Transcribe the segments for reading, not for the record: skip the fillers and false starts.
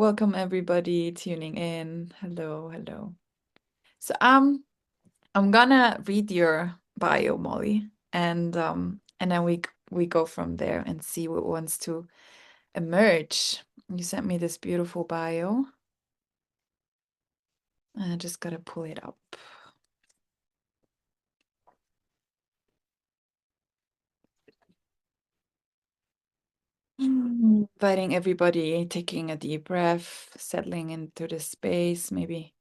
welcome everybody tuning in. Hello, hello. So I'm gonna read your bio, Molly, and then we go from there and see what wants to emerge. You sent me this beautiful bio. And I just gotta pull it up. Inviting everybody, taking a deep breath, settling into the space, maybe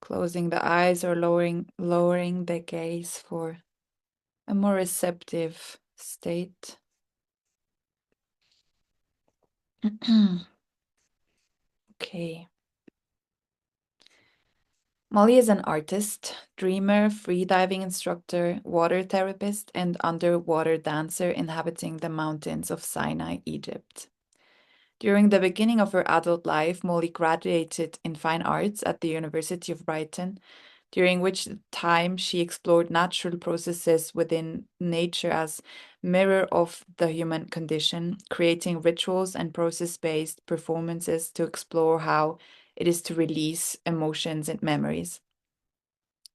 closing the eyes or lowering the gaze for a more receptive state. Okay. Molly is an artist, dreamer, freediving instructor, water therapist, and underwater dancer inhabiting the mountains of Sinai, Egypt. During the beginning of her adult life, Molly graduated in fine arts at the University of Brighton, during which time she explored natural processes within nature as mirror of the human condition, creating rituals and process-based performances to explore how it is to release emotions and memories.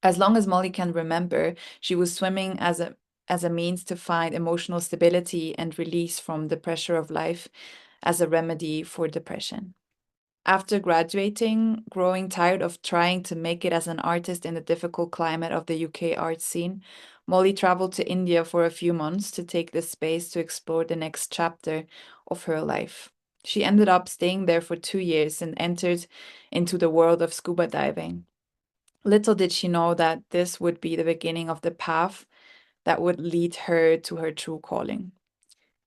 As long as Molly can remember, she was swimming as a means to find emotional stability and release from the pressure of life as a remedy for depression. After graduating, growing tired of trying to make it as an artist in the difficult climate of the UK art scene, Molly traveled to India for a few months to take the space to explore the next chapter of her life. She ended up staying there for 2 years and entered into the world of scuba diving. Little did she know that this would be the beginning of the path that would lead her to her true calling.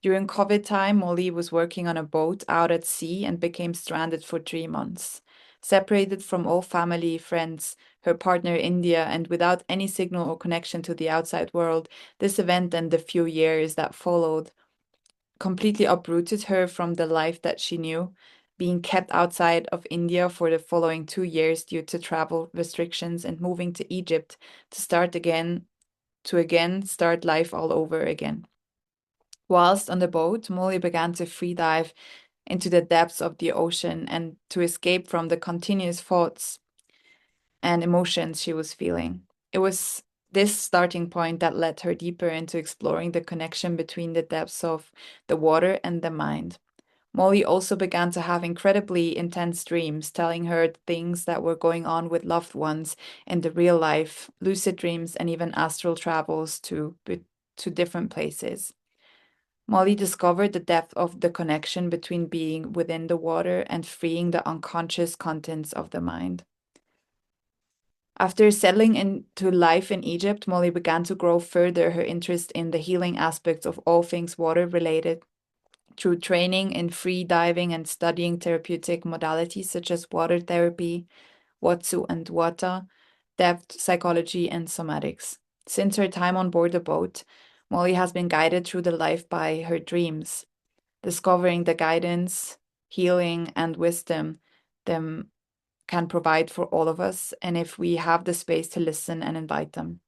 During COVID time, Molly was working on a boat out at sea and became stranded for 3 months. Separated from all family, friends, her partner India, and without any signal or connection to the outside world, this event and the few years that followed completely uprooted her from the life that she knew, being kept outside of India for the following 2 years due to travel restrictions and moving to Egypt to again start life all over again. Whilst on the boat, Molly began to free dive into the depths of the ocean and to escape from the continuous thoughts and emotions she was feeling. It was this starting point that led her deeper into exploring the connection between the depths of the water and the mind. Molly also began to have incredibly intense dreams, telling her things that were going on with loved ones in the real life, lucid dreams, and even astral travels to different places. Molly discovered the depth of the connection between being within the water and freeing the unconscious contents of the mind. After settling into life in Egypt, Molly began to grow further her interest in the healing aspects of all things water related through training in free diving and studying therapeutic modalities such as water therapy, Watsu and Wata, depth psychology, and somatics. Since her time on board the boat, Molly has been guided through the life by her dreams, discovering the guidance, healing, and wisdom them can provide for all of us, and if we have the space to listen and invite them.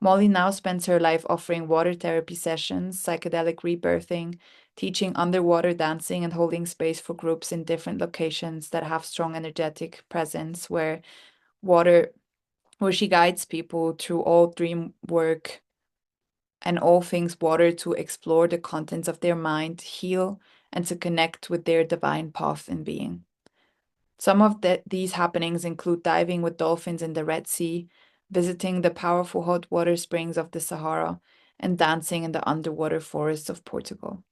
Molly now spends her life offering water therapy sessions, psychedelic rebirthing, teaching underwater dancing, and holding space for groups in different locations that have strong energetic presence water where she guides people through all dream work and all things water to explore the contents of their mind, heal, and to connect with their divine path in being. Some of these happenings include diving with dolphins in the Red Sea, visiting the powerful hot water springs of the Sahara, and dancing in the underwater forests of Portugal.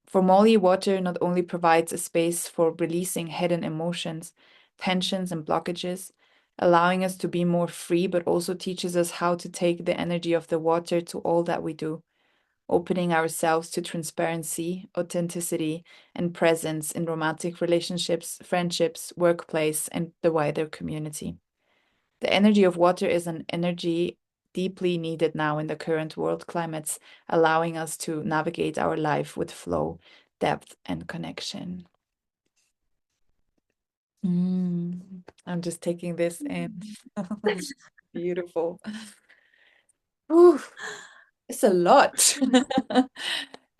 For Molly, water not only provides a space for releasing hidden emotions, tensions, and blockages, allowing us to be more free, but also teaches us how to take the energy of the water to all that we do, opening ourselves to transparency, authenticity, and presence in romantic relationships, friendships, workplace, and the wider community. The energy of water is an energy deeply needed now in the current world climates, allowing us to navigate our life with flow, depth, and connection. I'm just taking this in. Beautiful. Ooh, it's a lot.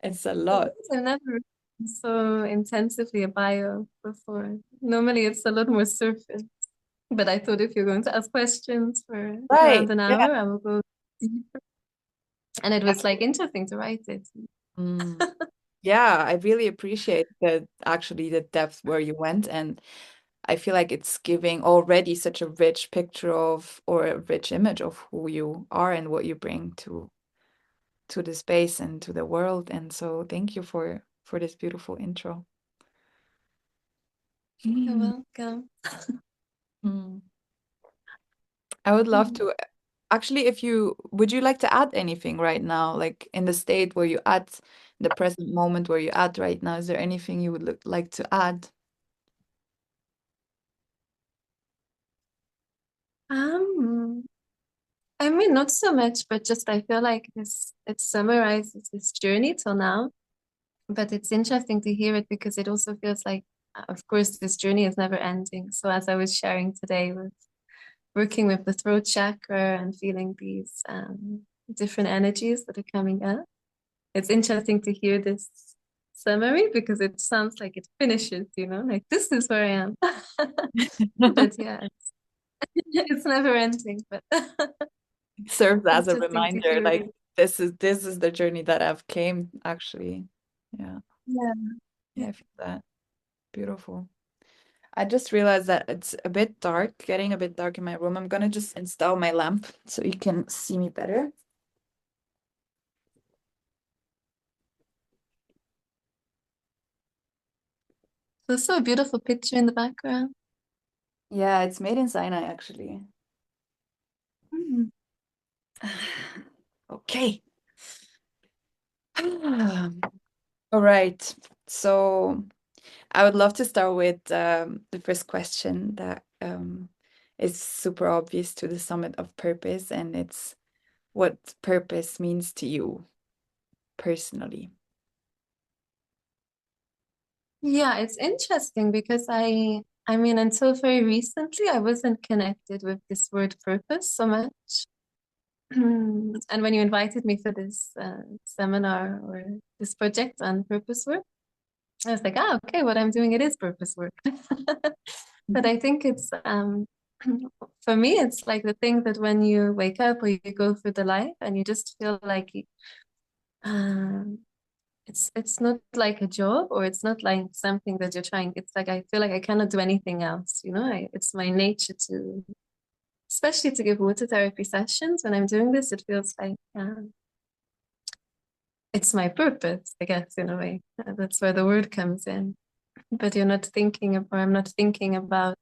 It's a lot. I've never so intensively a bio before. Normally it's a lot more surface. But I thought if you're going to ask questions for Right. around an Yeah. hour, I will go deeper. And it was like interesting to write it. Mm. Yeah, I really appreciate the depth where you went, and I feel like it's giving already such a rich picture of or a rich image of who you are and what you bring to the space and to the world. And so thank you for this beautiful intro. You're Mm. welcome. Mm. I would love to actually, if you would you like to add anything right now, like in the state where you at, the present moment where you're at right now, is there anything you would like to add? Um, I mean, not so much, but just I feel like this it summarizes this journey till now. But it's interesting to hear it because it also feels like, of course, this journey is never ending. So as I was sharing today with working with the throat chakra and feeling these different energies that are coming up, it's interesting to hear this summary because it sounds like it finishes, like this is where I am. But yeah, it's never ending, but Serves as a interesting to reminder, hear like it. this is the journey that I've came actually. Yeah, Yeah. yeah, I feel that. Beautiful. I just realized that it's a bit dark, getting a bit dark in my room. I'm gonna just install my lamp so you can see me better. There's so a beautiful picture in the background. Yeah, it's made in Sinai actually. Mm. Okay. All right. So I would love to start with the first question that is super obvious to the Summit of Purpose, and it's what purpose means to you personally. Yeah, it's interesting because I mean, until very recently, I wasn't connected with this word purpose so much. And when you invited me for this seminar or this project on purpose work, I was like, okay, what I'm doing, it is purpose work. But I think it's for me, it's like the thing that when you wake up or you go through the life and you just feel like um, it's not like a job or it's not like something that you're trying. It's like I feel like I cannot do anything else. It's my nature to, especially to give water therapy sessions. When I'm doing this, it feels like it's my purpose, I guess, in a way. That's where the word comes in. But you're not thinking of, or I'm not thinking about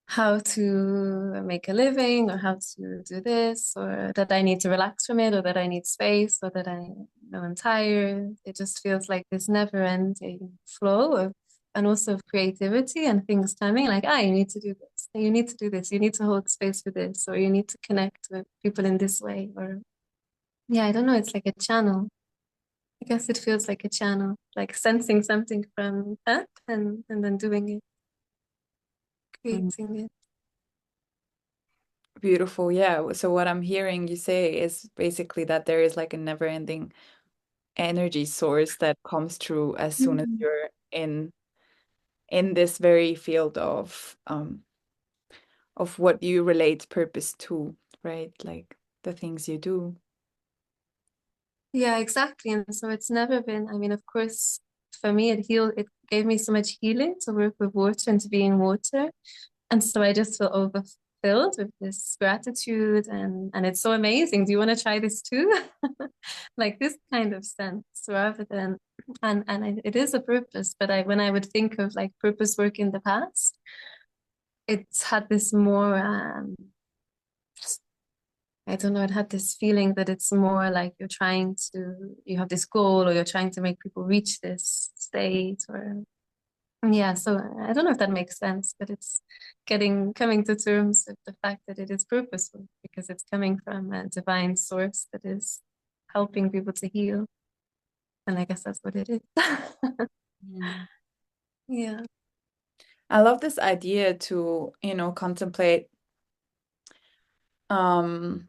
how to make a living or how to do this or that I need to relax from it or that I need space or that I'm tired. It just feels like this never ending flow of and also of creativity and things coming like, you need to do this, you need to do this, you need to hold space for this, or you need to connect with people in this way. Or yeah, I don't know, it's like a channel. I guess it feels like a channel, like sensing something from up and then doing it, Mm. creating it. Beautiful. Yeah. So what I'm hearing you say is basically that there is like a never-ending energy source that comes through as soon as Mhm. you're in this very field of what you relate purpose to, right? Like the things you do. Yeah, exactly. And so it's never been, I mean, of course, for me, it gave me so much healing to work with water and to be in water. And so I just feel overfilled with this gratitude and it's so amazing. Do you want to try this too? Like this kind of sense rather than, it is a purpose, but when I would think of like purpose work in the past, it's had this more, I don't know, it had this feeling that it's more like you have this goal or you're trying to make people reach this state or, yeah. So I don't know if that makes sense, but it's coming to terms with the fact that it is purposeful because it's coming from a divine source that is helping people to heal. And I guess that's what it is. Mm. Yeah. I love this idea to, contemplate um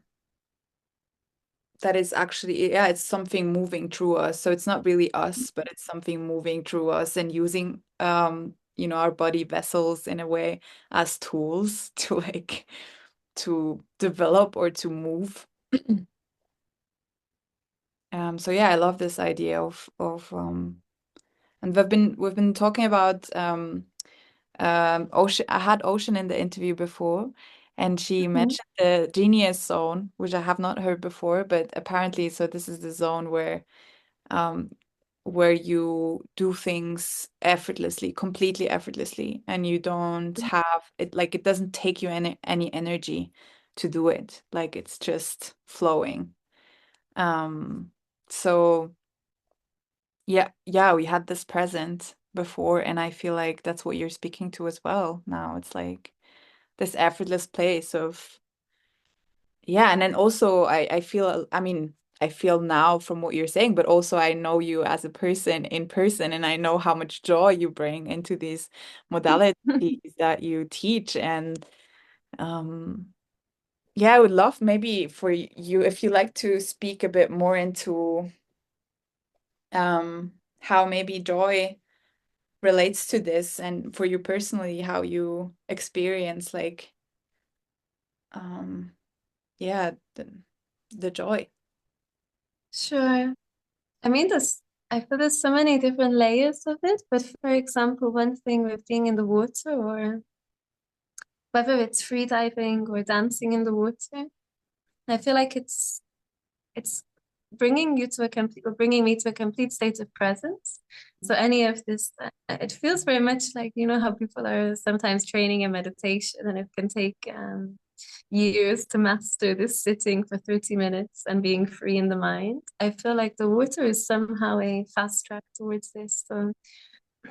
that is actually, yeah, it's something moving through us. So it's not really us, but it's something moving through us and using our body vessels in a way as tools to like to develop or to move. So yeah, I love this idea of and we've been talking about Ocean. I had Ocean in the interview before, and she Mhm. mentioned the genius zone, which I have not heard before, but apparently, so this is the zone um where you do things effortlessly, completely effortlessly, and you don't have it, like it doesn't take you any energy to do it. Like it's just flowing. Um, so yeah, we had this present before, and I feel like that's what you're speaking to as well now. It's like this effortless place of, yeah, and then also I feel, I mean, I feel now from what you're saying, but also I know you as a person in person, and I know how much joy you bring into these modalities that you teach. And um yeah, I would love maybe for you if you like to speak a bit more into how maybe joy relates to this, and for you personally, how you experience like um yeah, the joy. Sure. I mean, I feel there's so many different layers of it, but for example, one thing with being in the water, or whether it's free diving or dancing in the water, I feel like it's bringing you to a complete, or bringing me to a complete state of presence. So any of this, it feels very much like, you know, how people are sometimes training in meditation, and it can take years to master this sitting for 30 minutes and being free in the mind. I feel like the water is somehow a fast track towards this. So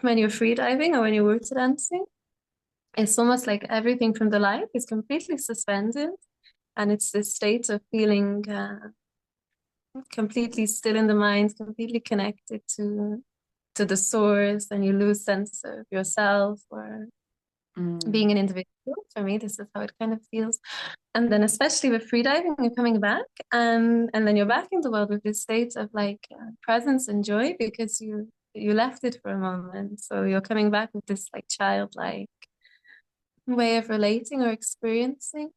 when you're free diving or when you're water dancing, it's almost like everything from the life is completely suspended. And it's this state of feeling completely still in the mind, completely connected to the source, and you lose sense of yourself or Mm, being an individual. For me, this is how it kind of feels. And then especially with freediving, you're coming back, and then you're back in the world with this state of like presence and joy, because you left it for a moment. So you're coming back with this like childlike way of relating or experiencing.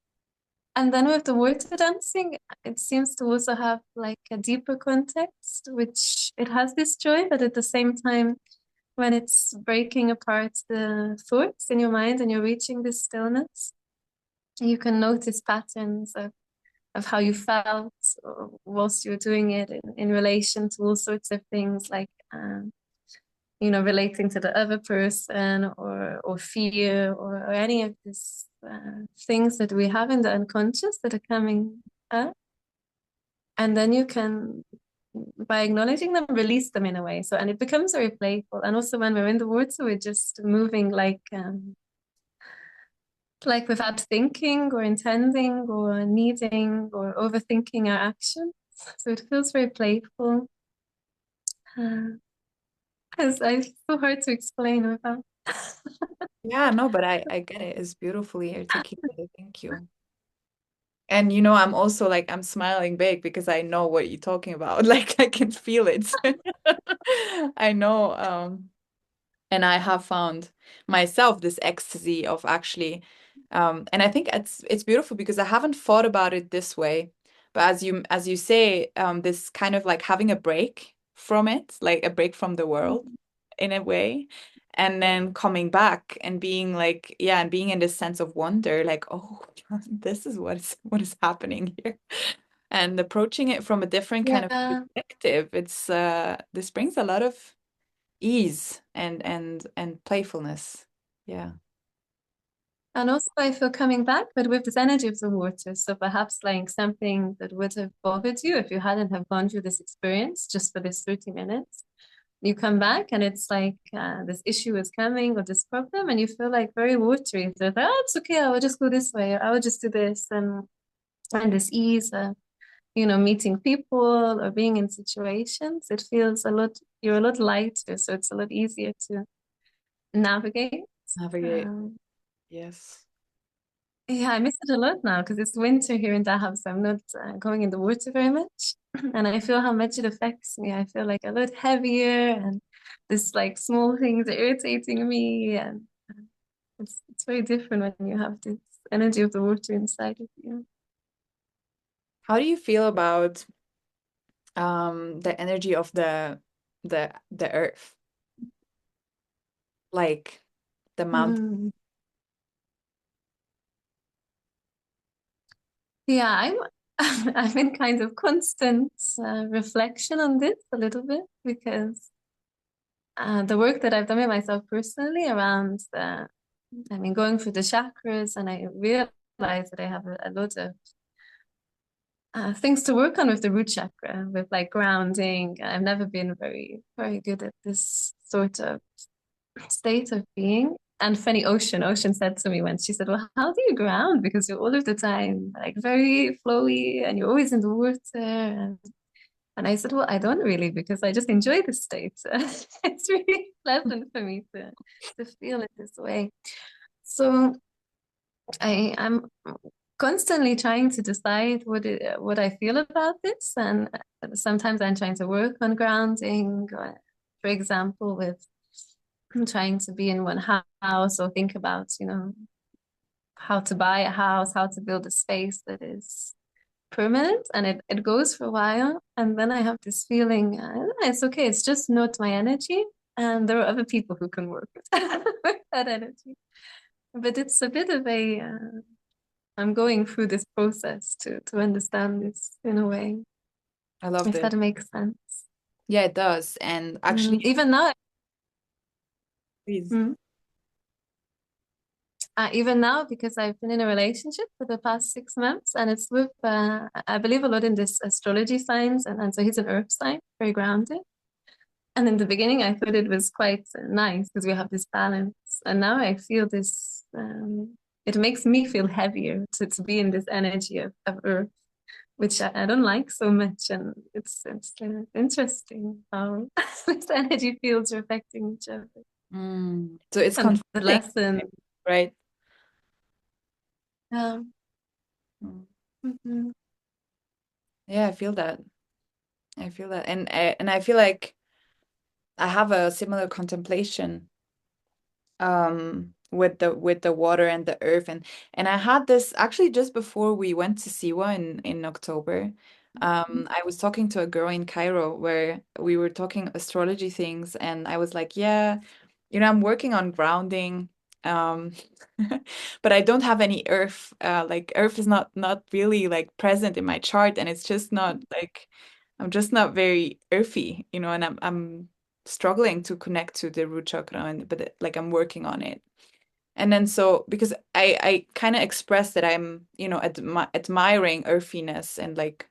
And then with the water dancing, it seems to also have like a deeper context, which it has this joy, but at the same time, when it's breaking apart the thoughts in your mind and you're reaching this stillness, you can notice patterns of how you felt whilst you were doing it in relation to all sorts of things, like you know, relating to the other person, or fear, or any of these things that we have in the unconscious that are coming up. And then you can, by acknowledging them, release them in a way. So, and it becomes very playful. And also when we're in the water, we're just moving like without thinking or intending or needing or overthinking our actions. So it feels very playful. Uh, it's so hard to explain without. yeah, no, but I get it. It's beautifully articulated. Thank you. And I'm also like I'm smiling big because I know what you're talking about. Like I can feel it. I know. And I have found myself this ecstasy of actually, and I think it's beautiful because I haven't thought about it this way. But as you say, this kind of like having a break from it, like a break from the world in a way, and then coming back and being like, yeah, and being in this sense of wonder, like, oh, this is what is happening here. And approaching it from a different kind of Yeah. perspective, this brings a lot of ease and playfulness. Yeah. And also, I feel coming back, but with this energy of the water. So perhaps like something that would have bothered you if you hadn't have gone through this experience just for this 30 minutes. You come back and it's like this issue is coming, or this problem, and you feel like very watery. So it's like, oh, it's okay. I will just go this way. Or I will just do this, and this ease of, you know, meeting people or being in situations. It feels a lot. You're a lot lighter, so it's a lot easier to navigate. Navigate. Um, Yes. Yeah, I miss it a lot now because it's winter here in Dahab, so I'm not going in the water very much. And I feel how much it affects me. I feel like a lot heavier, and this like small things are irritating me, and it's very different when you have this energy of the water inside of you. How do you feel about the energy of the earth, like the mountain? Hmm. Yeah, I'm I'm in kind of constant reflection on this a little bit because the work that I've done with myself personally around I mean, going through the chakras, and I realized that I have a lot of things to work on with the root chakra, with like grounding. I've never been very good at this sort of state of being. And funny, Ocean said to me once, she said, "Well, how do you ground? Because you're all of the time like very flowy and you're always in the water." And I said, "Well, I don't really because I just enjoy the state. It's really pleasant for me to feel it this way." So I'm constantly trying to decide what I feel about this, and sometimes I'm trying to work on grounding, for example, with trying to be in one house or think about, how to buy a house, how to build a space that is permanent, and it goes for a while, and then I have this feeling, it's okay, it's just not my energy, and there are other people who can work with with that energy. But it's a bit of a I'm going through this process to understand this in a way, I love if this. that makes sense. Yeah, it does. And actually, Even now, please. mm, even now, because I've been in a relationship for the past 6 months, and it's with I believe a lot in this astrology signs, and so he's an earth sign, very grounded. And in the beginning, I thought it was quite nice because we have this balance, and now I feel this. It makes me feel heavier to be in this energy of earth, which I don't like so much. And it's interesting how this energy fields are affecting each other. So it's And the conflicting, lesson, right? um, Mm. mhm. Yeah, I feel that. I feel that. And I feel like I have a similar contemplation with the water and the earth, and I had this actually just before we went to Siwa in October. I was talking to a girl in Cairo where we were talking astrology things, and I was like, yeah, I'm working on grounding, um but I don't have any earth, like earth is not really like present in my chart, and it's just not like I'm just not very earthy, and I'm struggling to connect to the root chakra, but like I'm working on it. And then so because I kind of expressed that I'm, admiring earthiness and like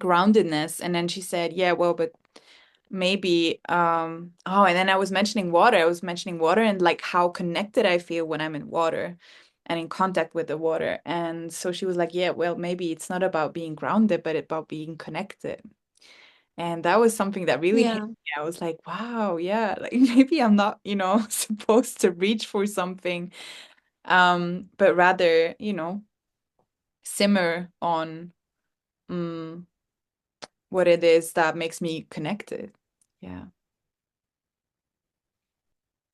groundedness, and then she said, yeah, well, but maybe and then I was mentioning water. I was mentioning water and like how connected I feel when I'm in water and in contact with the water. And so she was like, yeah, well, maybe it's not about being grounded, but about being connected. And that was something that really hit Yeah, me. I was like, wow, yeah, like maybe I'm not, supposed to reach for something, but rather, simmer on um, what it is that makes me connected. Yeah.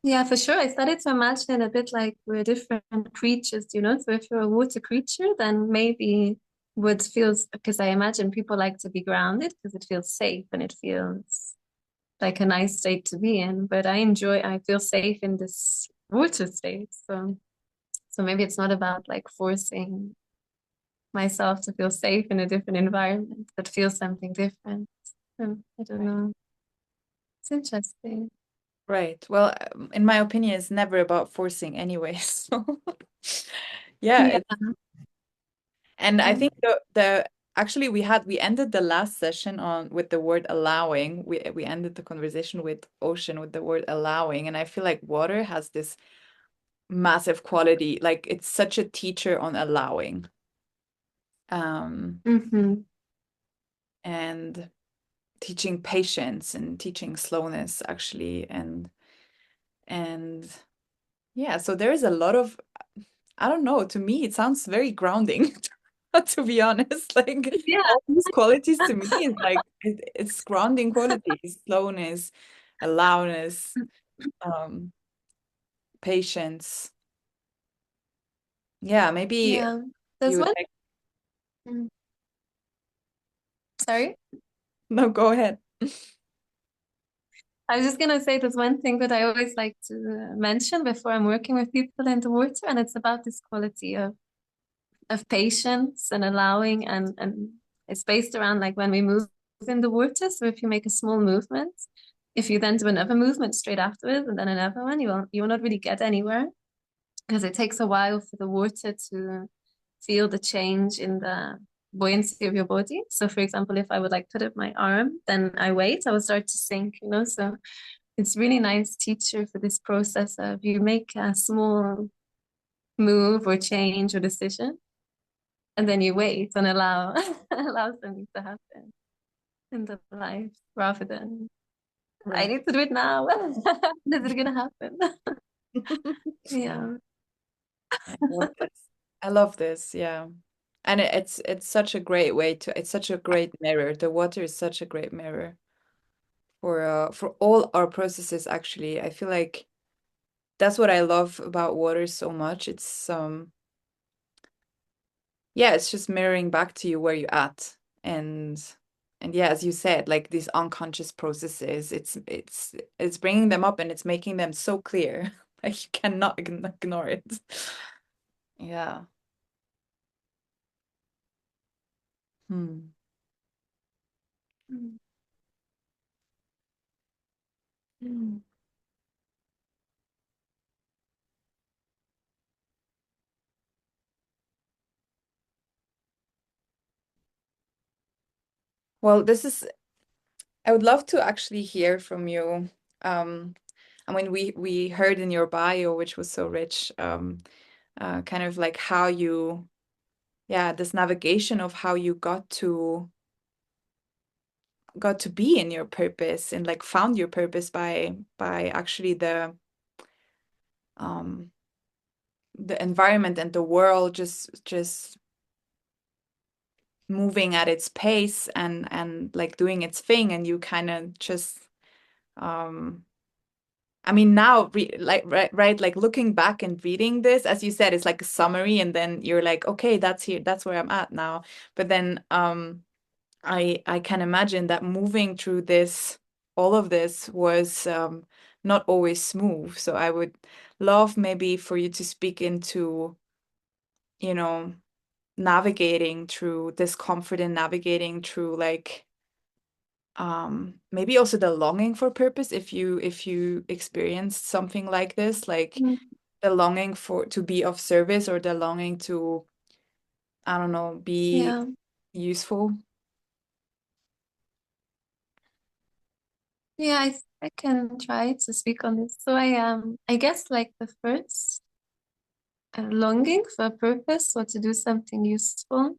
yeah, for sure. I started to imagine it a bit like we're different creatures, you know. So if you're a water creature, then maybe what feels, because I imagine people like to be grounded because it feels safe and it feels like a nice state to be in. But I feel safe in this water state. So maybe it's not about like forcing myself to feel safe in a different environment, but feel something different. I don't Right. know. It's interesting. Right. Well, in my opinion, it's never about forcing anyway. So yeah, Yeah. and I think the actually we ended the last session on with the word allowing. We ended the conversation with ocean with the word allowing, and I feel like water has this massive quality. Like it's such a teacher on allowing. Um, Hmm. and teaching patience and teaching slowness actually, and yeah, so there is a lot of I don't know, to me it sounds very grounding, to be honest. Like Yeah. all these qualities to me is like it's grounding qualities, slowness, allowness, um, patience. Yeah, maybe Yeah. There's you would one. like, Mm, sorry. no, go ahead. I was just gonna say there's one thing that I always like to mention before I'm working with people in the water, and it's about this quality of patience and allowing, and it's based around like when we move in the water. So if you make a small movement, if you then do another movement straight afterwards and then another one, you will not really get anywhere because it takes a while for the water to feel the change in the buoyancy of your body. So for example, if I would like put up my arm, then I wait, I will start to sink, you know. So it's really nice teacher for this process of you make a small move or change or decision, and then you wait and allow allow something to happen in the life rather than I Right. need to do it now. Is it gonna happen? Yeah. I love this. I love this, yeah. And it's such a great way to, it's such a great mirror. The water is such a great mirror for all our processes actually. I feel like that's what I love about water so much. It's yeah, it's just mirroring back to you where you're at. And yeah, as you said, like these unconscious processes, it's bringing them up and it's making them so clear. Like you cannot ignore it. Yeah. Hmm. Mm. Mm. Well, this is, I would love to actually hear from you. Um, I mean, we heard in your bio, which was so rich, kind of like how you, yeah, this navigation of how you got to be in your purpose and like found your purpose by actually um the environment and the world just moving at its pace and like doing its thing and you kind of just um I mean, now, like, right, like looking back and reading this, as you said, it's like a summary, and then you're like, okay, that's here, that's where I'm at now. But then, I can imagine that moving through this, all of this was not always smooth. So I would love maybe for you to speak into, you know, navigating through discomfort and navigating through like maybe also the longing for purpose if you experienced something like this, like Mm. the longing for to be of service or the longing to, I don't know, be Yeah. useful. Yeah, I can try to speak on this. So I guess like the first longing for a purpose or to do something useful.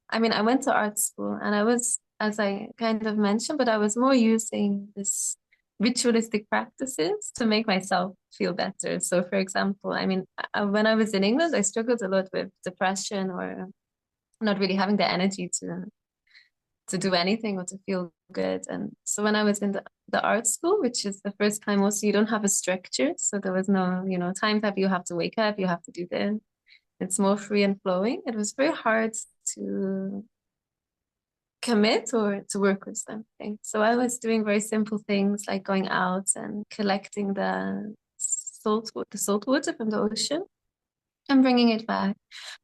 I mean, I went to art school and I was, as I kind of mentioned, but I was more using this ritualistic practices to make myself feel better. So, for example, I mean, when I was in England, I struggled a lot with depression or not really having the energy to do anything or to feel good. And so when I was in the art school, which is the first time also you don't have a structure. So there was no, time tab, you have to wake up, you have to do this. It's more free and flowing. It was very hard to commit or to work with something. So I was doing very simple things like going out and collecting the salt water from the ocean and bringing it back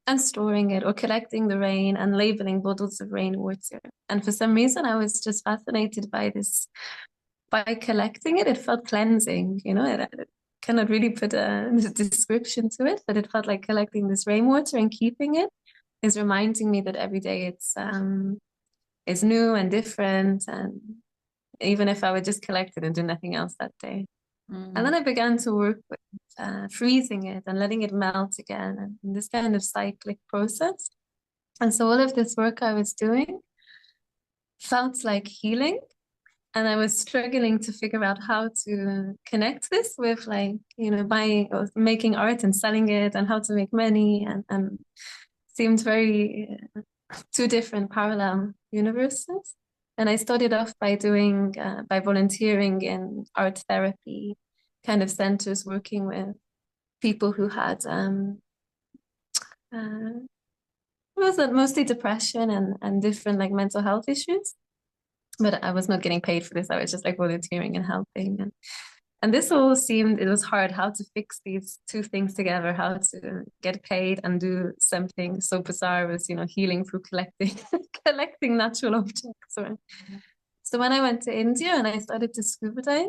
and storing it or collecting the rain and labeling bottles of rainwater. And for some reason, I was just fascinated by this. By collecting it, it felt cleansing, I cannot really put a description to it, but it felt like collecting this rainwater and keeping it is reminding me that every day it's new and different. And even if I would just collect it and do nothing else that day. And then Mm. I began to work with freezing it and letting it melt again and this kind of cyclic process. And so all of this work I was doing felt like healing. and I was struggling to figure out how to connect this with like, buying or making art and selling it and how to make money and seemed very two different parallel universes. And I started off by by volunteering in art therapy kind of centers, working with people who had was it mostly depression and different like mental health issues. But I was not getting paid for this. I was just like volunteering and helping. And this all seemed, it was hard how to fix these two things together, how to get paid and do something so bizarre as, healing through collecting, collecting natural objects. So when I went to India and I started to scuba dive,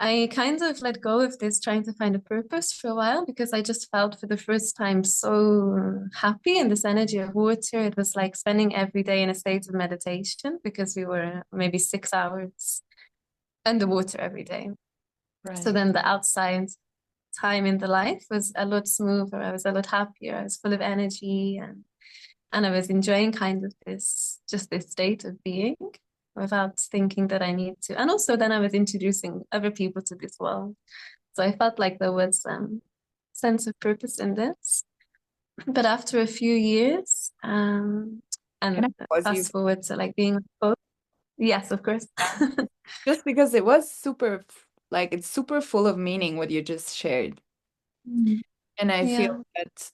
I kind of let go of this trying to find a purpose for a while because I just felt for the first time so happy in this energy of water. It was like spending every day in a state of meditation because we were maybe 6 hours underwater every day. So Right. then the outside time in the life was a lot smoother. I was a lot happier. I was full of energy and I was enjoying kind of this state of being without thinking that I need to. And also then I was introducing other people to this world. So I felt like there was sense of purpose in this. But after a few years, Can I and pause you? fast forward to like being both, yes, of course. Just because it was super, like, it's super full of meaning what you just shared. And I feel Yeah. that,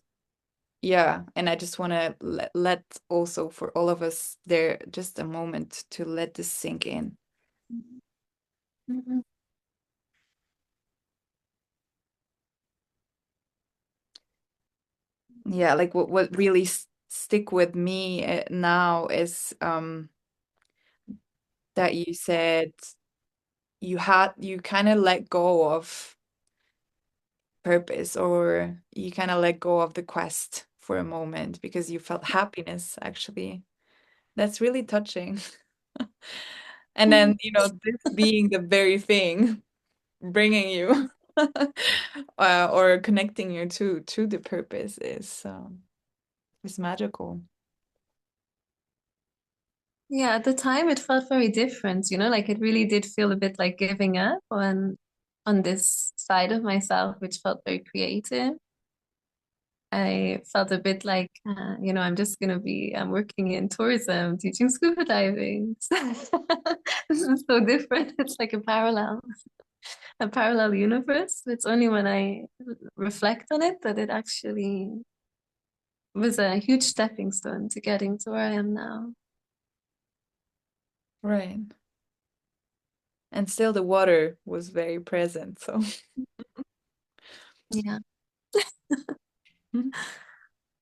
yeah, and I just want to let also for all of us there just a moment to let this sink in. Mhm. Yeah, like what really stick with me now is that you said you kind of let go of purpose, or you kind of let go of the quest for a moment because you felt happiness actually. That's really touching. And then, this being the very thing bringing you or connecting you to the purpose is magical. Yeah, at the time it felt very different, like it really did feel a bit like giving up on this side of myself, which felt very creative. I felt a bit like, I'm working in tourism, teaching scuba diving. This is so different. It's like a parallel universe. It's only when I reflect on it that it actually was a huge stepping stone to getting to where I am now. Right. And still the water was very present, so Yeah.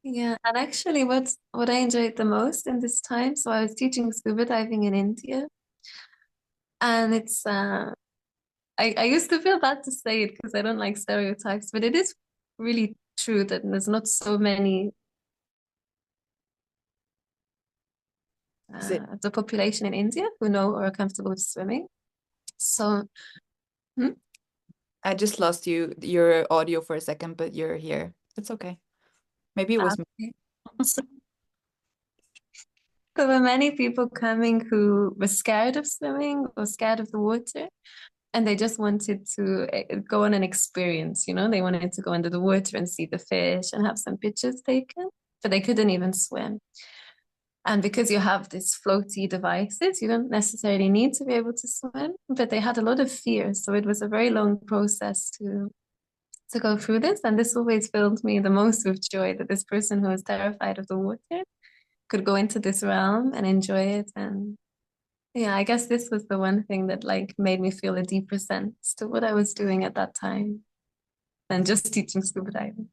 Yeah, and actually what I enjoyed the most in this time, so I was teaching scuba diving in India, and it's I used to feel bad to say it because I don't like stereotypes, but it is really true that there's not so many is it of the population in India who know or are comfortable with swimming. So, hmm? I just lost your audio for a second, but you're here. It's okay. Maybe it was me. Okay. So there were many people coming who were scared of swimming or scared of the water, and they just wanted to go on an experience, they wanted to go under the water and see the fish and have some pictures taken, but they couldn't even swim. And because you have these floaty devices, you don't necessarily need to be able to swim, but they had a lot of fear. So it was a very long process to go through this. And this always filled me the most with joy that this person who was terrified of the water could go into this realm and enjoy it. And yeah, I guess this was the one thing that like made me feel a deeper sense to what I was doing at that time than just teaching scuba diving.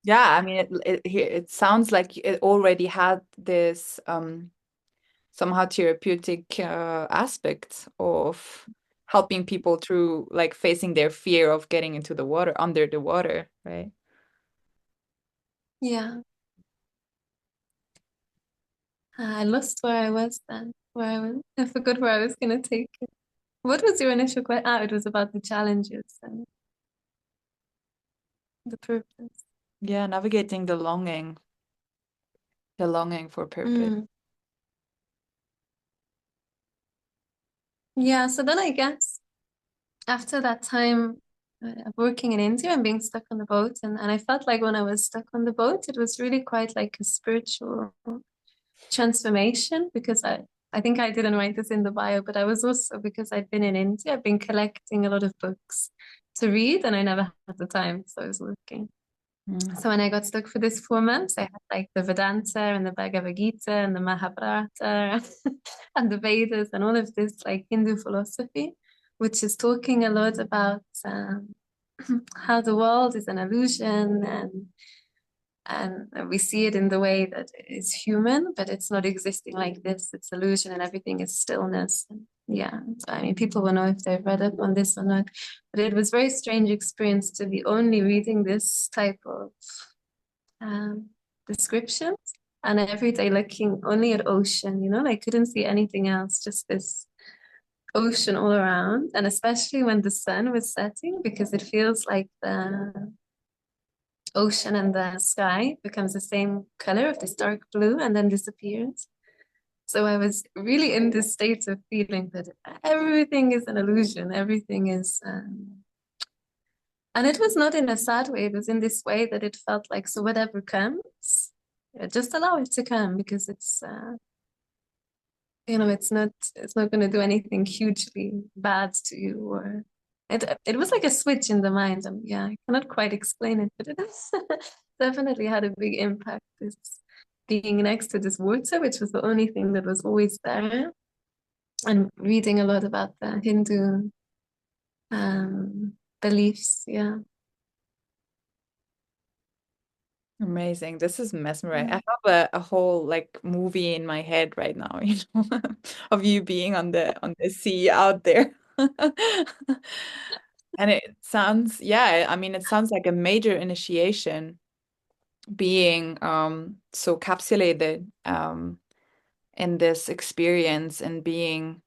Yeah, I mean it sounds like it already had this somehow therapeutic aspect of helping people through like facing their fear of getting into the water, under the water, right? Yeah, I lost where I was then. I forgot where I was going to take it. What was your initial question? Ah, it was about the challenges and the purpose. Yeah, navigating the longing for purpose. Mm. Yeah, so then I guess after that time of working in India and being stuck on the boat, and I felt like when I was stuck on the boat, it was really quite like a spiritual transformation because I think I didn't write this in the bio, but I was also because I'd been in India, I've been collecting a lot of books to read, and I never had the time, so I was working. Mm. So when I got stuck for this 4 months, I had like the Vedanta and the Bhagavad Gita and the Mahabharata and the Vedas and all of this like Hindu philosophy, which is talking a lot about how the world is an illusion and we see it in the way that it's human, but it's not existing like this. It's illusion and everything is stillness. And yeah, so, I mean, people will know if they've read up on this or not, but it was very strange experience to be only reading this type of um, descriptions and every day looking only at ocean, you know, I couldn't see anything else, just this ocean all around. And especially when the sun was setting, because it feels like the ocean and the sky becomes the same color of this dark blue and then disappears. So I was really in this state of feeling that everything is an illusion, everything is, and it was not in a sad way, it was in this way that it felt like, so whatever comes, just allow it to come because it's not going to do anything hugely bad to you or it was like a switch in the mind. Yeah, I cannot quite explain it, but it has definitely had a big impact. This being next to this water, which was the only thing that was always there, and reading a lot about the Hindu beliefs. Yeah. Amazing. This is mesmerizing. I have a whole like movie in my head right now, you know, of you being on the sea out there. And it sounds, yeah, I mean, it sounds like a major initiation being so capsulated in this experience and being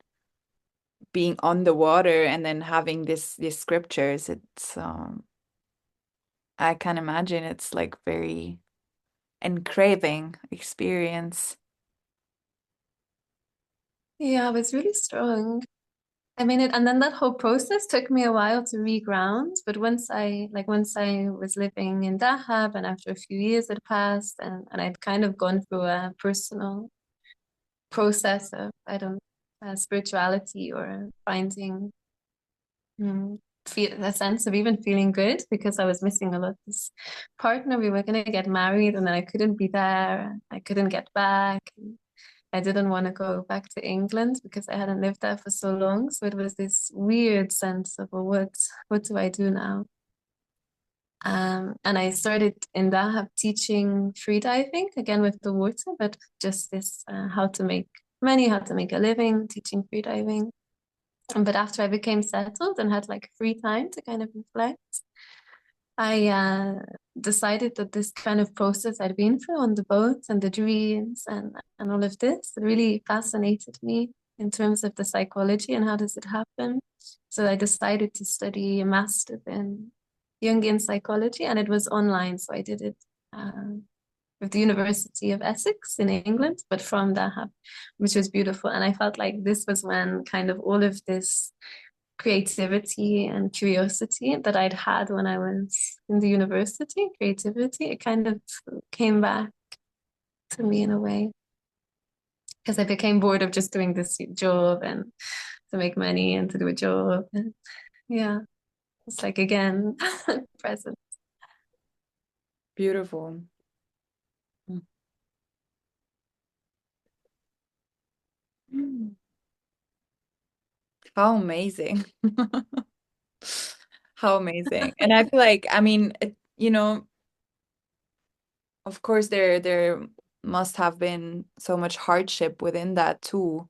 on the water and then having these scriptures. It's I can imagine it's like very engraving experience. Yeah, it was really strong. I mean, and then that whole process took me a while to reground. But once I was living in Dahab and after a few years had passed and I'd kind of gone through a personal process of, I don't spirituality or finding feel a sense of even feeling good because I was missing a lot. This partner, we were going to get married and then I couldn't be there. I couldn't get back. I didn't want to go back to England because I hadn't lived there for so long. So it was this weird sense of, well, what do I do now? And I started in Dahab teaching free diving again with the water, but just this how to make money, how to make a living, teaching free diving. But after I became settled and had like free time to kind of reflect, I decided that this kind of process I'd been through on the boat and the dreams and all of this really fascinated me in terms of the psychology and how does it happen. So I decided to study a master's in Jungian psychology and it was online. So I did it with the University of Essex in England, but from Dahab, which was beautiful. And I felt like this was when kind of all of this creativity and curiosity that I'd had when I was in the university, creativity, it kind of came back to me in a way because I became bored of just doing this job and to make money and to do a job. And yeah, it's like again, present. Beautiful. Mm. How amazing. How amazing. And I feel like, I mean, you know, of course there must have been so much hardship within that too.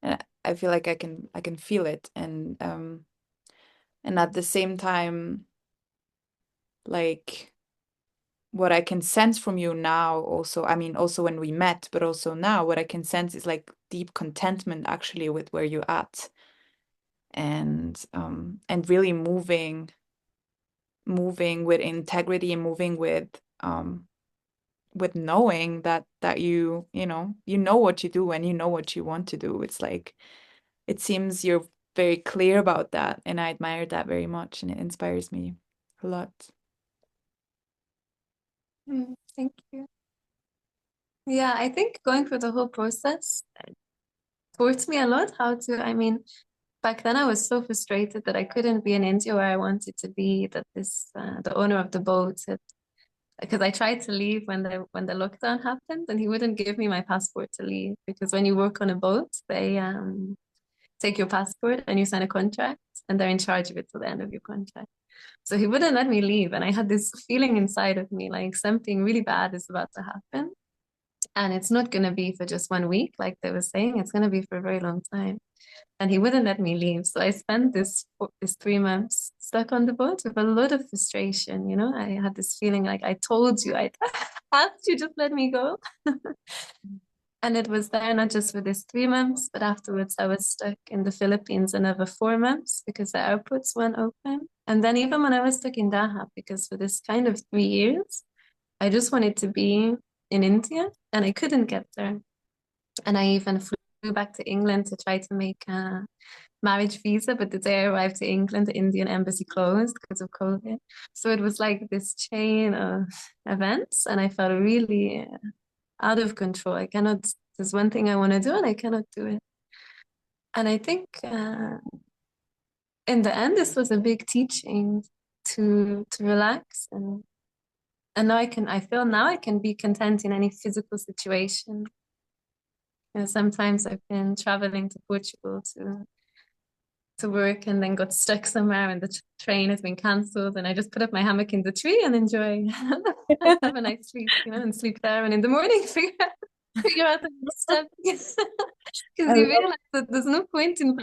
And I feel like I can feel it and at the same time like what I can sense from you now also, I mean also when we met, but also now what I can sense is like deep contentment actually with where you're at and really moving with integrity and moving with knowing that you know what you do and you know what you want to do. It's like it seems you're very clear about that, and I admire that very much, and it inspires me a lot. Thank you. Yeah, I think going through the whole process taught me a lot how to, I mean, back then I was so frustrated that I couldn't be in India where I wanted to be, that this the owner of the boat had, because I tried to leave when the lockdown happened and he wouldn't give me my passport to leave because when you work on a boat, they take your passport and you sign a contract and they're in charge of it till the end of your contract. So he wouldn't let me leave. And I had this feeling inside of me like something really bad is about to happen. And it's not going to be for just 1 week, like they were saying, it's going to be for a very long time. And he wouldn't let me leave. So I spent this 3 months stuck on the boat with a lot of frustration. You know, I had this feeling like I told you I'd have to just let me go. And it was there not just for this 3 months, but afterwards I was stuck in the Philippines another 4 months because the airports weren't open. And then even when I was stuck in Dahab, because for this kind of 3 years, I just wanted to be in India and I couldn't get there. And I even flew back to England to try to make a marriage visa, but the day I arrived to England, the Indian embassy closed because of COVID. So it was like this chain of events, and I felt really out of control. I cannot, there's one thing I want to do, and I cannot do it. And I think in the end, this was a big teaching to relax and now I feel now I can be content in any physical situation. You know, sometimes I've been traveling to Portugal to work and then got stuck somewhere and the train has been cancelled and I just put up my hammock in the tree and enjoy have a nice sleep, you know, and sleep there and in the morning figure out the next step because I you love realize that there's no point in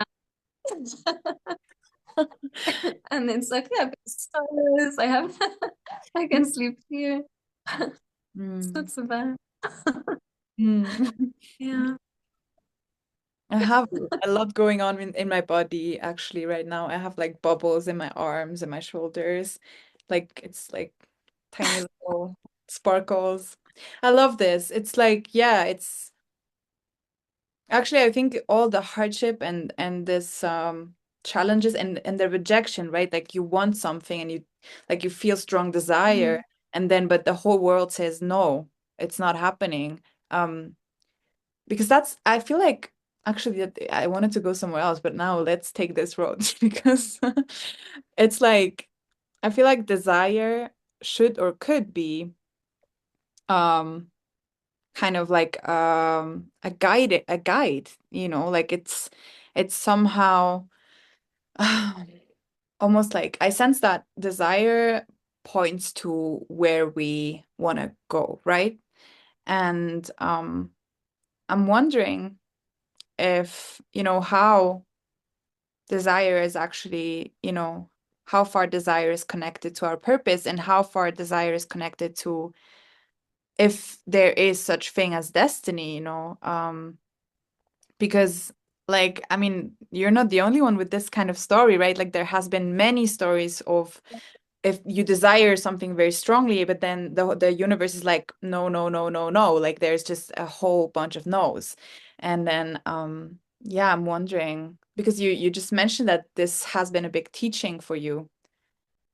and it's like yeah, I've got stars, I have I can sleep here. It's mm. not so bad. Mm. Yeah. I have a lot going on in my body actually right now. I have like bubbles in my arms and my shoulders. Like it's like tiny little sparkles. I love this. It's like, yeah, it's actually I think all the hardship and this challenges and the rejection, right? Like you want something and you feel strong desire Mhm. and then but the whole world says no, it's not happening. Um because that's I feel like actually that I wanted to go somewhere else, but now let's take this road because it's like I feel like desire should or could be um kind of like a guide, you know, like it's somehow almost like I sense that desire points to where we want to go, right? And I'm wondering if, how desire is actually, how far desire is connected to our purpose and how far desire is connected to if there is such thing as destiny, because like, I mean, you're not the only one with this kind of story, right? Like there has been many stories of if you desire something very strongly, but then the universe is like, no, no, no, no, no. Like there's just a whole bunch of no's. And then yeah, I'm wondering, because you just mentioned that this has been a big teaching for you.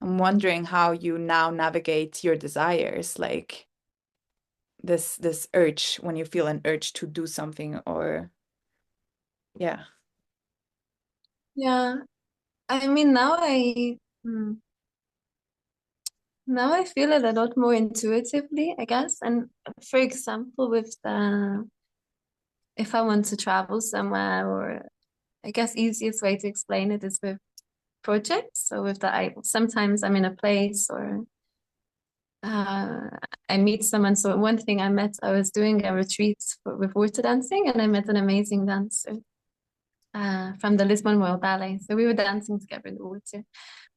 I'm wondering how you now navigate your desires, like this urge when you feel an urge to do something or yeah. Yeah. I mean now I feel it a lot more intuitively, I guess. And for example, with the if I want to travel somewhere, or I guess easiest way to explain it is with projects. So with the I sometimes I'm in a place or uh, I meet someone. So one thing I was doing a retreat with water dancing, and I met an amazing dancer from the Lisbon Royal Ballet. So we were dancing together in the water.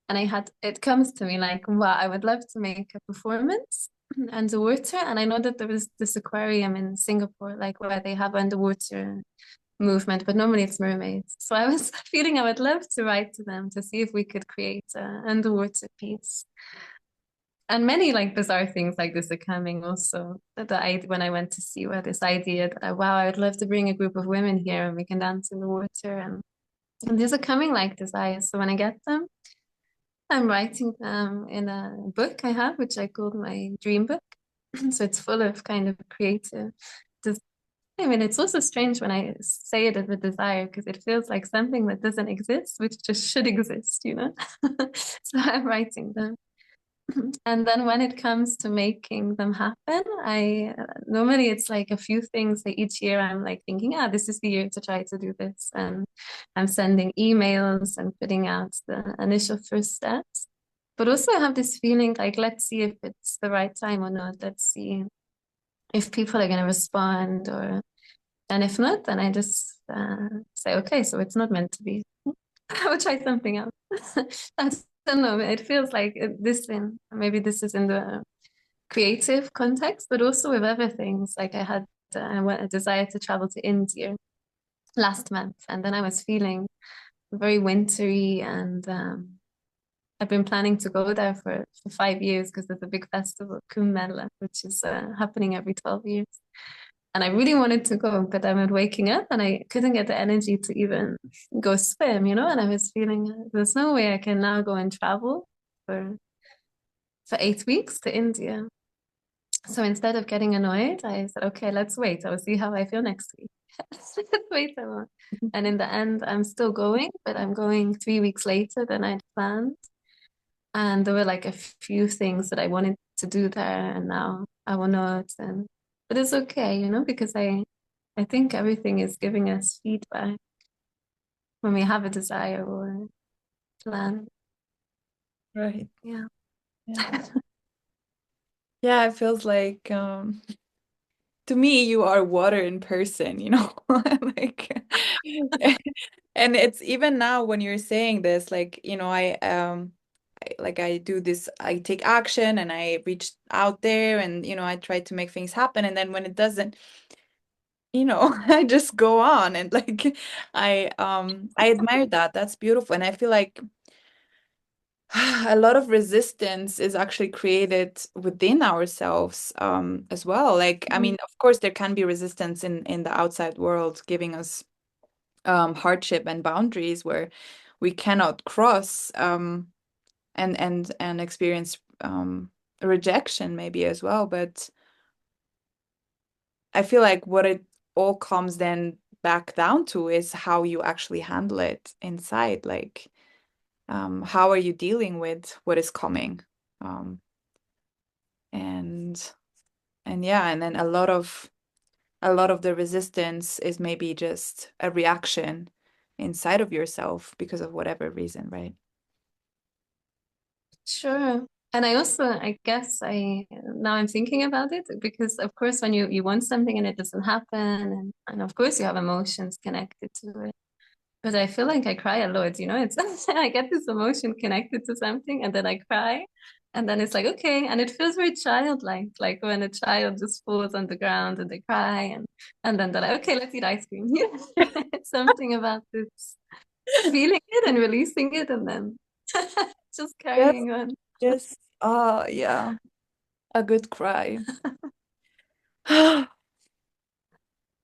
And it comes to me like, wow, I would love to make a performance underwater. And I know that there is this aquarium in Singapore, like where they have underwater movement, but normally it's mermaids. So I was feeling I would love to write to them to see if we could create an underwater piece. And many like bizarre things like this are coming also. When I went to see where this idea that wow, I would love to bring a group of women here and we can dance in the water. And these are coming like desires. So when I get them, I'm writing them in a book I have, which I called my dream book. So it's full of kind of creative. I mean, it's also strange when I say it as a desire because it feels like something that doesn't exist, which just should exist, you know? So I'm writing them. And then when it comes to making them happen, I normally it's like a few things that each year I'm like thinking, this is the year to try to do this. And I'm sending emails and putting out the initial first steps. But also I have this feeling like, let's see if it's the right time or not. Let's see if people are going to respond and if not, then I just say, okay, so it's not meant to be. I will try something else. I don't know. It feels like maybe this is in the creative context, but also with other things. Like I had a desire to travel to India last month, and then I was feeling very wintry, and I've been planning to go there for 5 years because there's a big festival, Kumbh Mela, which is happening every 12 years. And I really wanted to go, but I was waking up and I couldn't get the energy to even go swim, you know? And I was feeling there's no way I can now go and travel for 8 weeks to India. So instead of getting annoyed, I said, okay, let's wait. I will see how I feel next week. Let's wait a month. And in the end, I'm still going, but I'm going 3 weeks later than I'd planned. And there were like a few things that I wanted to do there, and now I will not. But it's okay, you know, because I think everything is giving us feedback when we have a desire or plan. Right. Yeah. Yeah. Yeah, it feels like to me you are water in person, you know? Like and it's even now when you're saying this, like, you know, like I do this, I take action and I reach out there and, you know, I try to make things happen. And then when it doesn't, you know, I just go on and like I admire that. That's beautiful. And I feel like a lot of resistance is actually created within ourselves as well. Like, I Mhm. mean, of course, there can be resistance in the outside world giving us hardship and boundaries where we cannot cross and experience rejection maybe as well. But I feel like what it all comes then back down to is how you actually handle it inside. Like, how are you dealing with what is coming? Um, and and yeah, and then a lot of the resistance is maybe just a reaction inside of yourself because of whatever reason, right? Sure. And I also, I guess now I'm thinking about it because of course when you want something and it doesn't happen and of course you have emotions connected to it. But I feel like I cry a lot, you know, it's I get this emotion connected to something and then I cry and then it's like, okay. And it feels very childlike, like when a child just falls on the ground and they cry and then they're like, okay, let's eat ice cream. It's something about this feeling it and releasing it and then just Yes, carrying on. yes. Yeah, a good cry.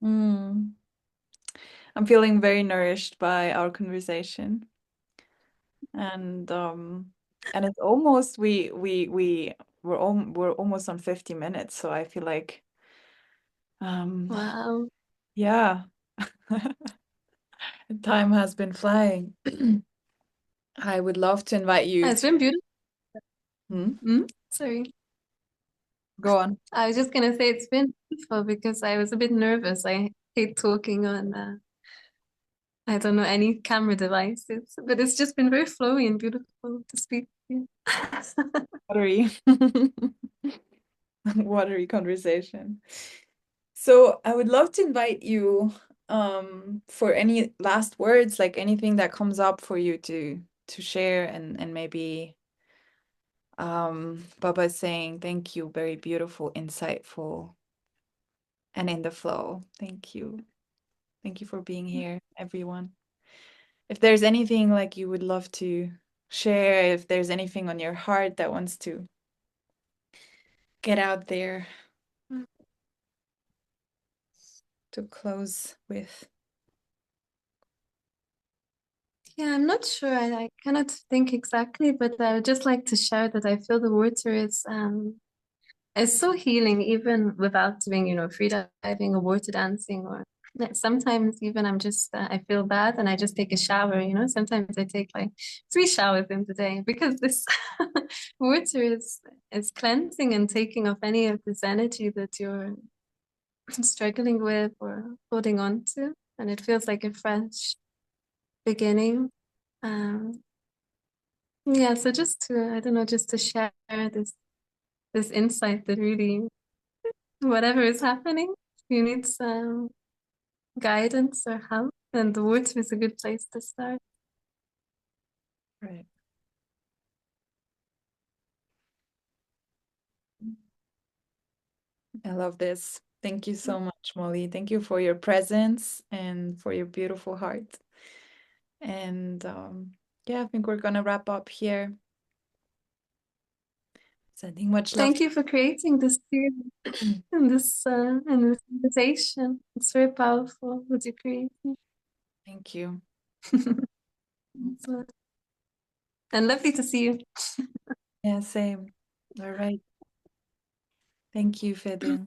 Mm. I'm feeling very nourished by our conversation. And it's almost we're almost on 50 minutes, so I feel like um Wow. yeah, time has been flying. I would love to invite you It's been beautiful. Hmm? Sorry. Go on. I was just gonna say it's been beautiful because I was a bit nervous. I hate talking on I don't know any camera devices, but it's just been very flowy and beautiful to speak to you. Watery. Watery conversation. So I would love to invite you for any last words, like anything that comes up for you to share and maybe Baba is saying thank you, very beautiful, insightful, and in the flow. Thank you. Thank you for being here, everyone. If there's anything like you would love to share, if there's anything on your heart that wants to get out there to close with. Yeah, I'm not sure. I cannot think exactly, but I would just like to share that I feel the water is so healing, even without doing, free diving or water dancing, or sometimes even I'm just I feel bad and I just take a shower. Sometimes I take like 3 showers in the day because this water is cleansing and taking off any of this energy that you're struggling with or holding on to, and it feels like a fresh beginning. Um, yeah, so just to, I don't know, just to share this insight that really, whatever is happening, you need some guidance or help, and the woods is a good place to start. Right. I love this. Thank you so much, Molly. Thank you for your presence and for your beautiful heart. And yeah, I think we're gonna wrap up here. Sending much love. Thank you for creating this series and this invitation. It's very powerful what you creating. Thank you. And lovely to see you. Yeah, same. All right. Thank you, Fedin.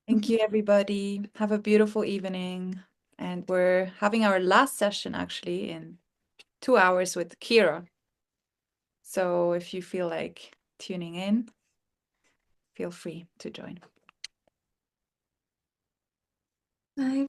Thank you, everybody. Have a beautiful evening. And we're having our last session actually in 2 hours with Kira. So if you feel like tuning in, feel free to join. Bye.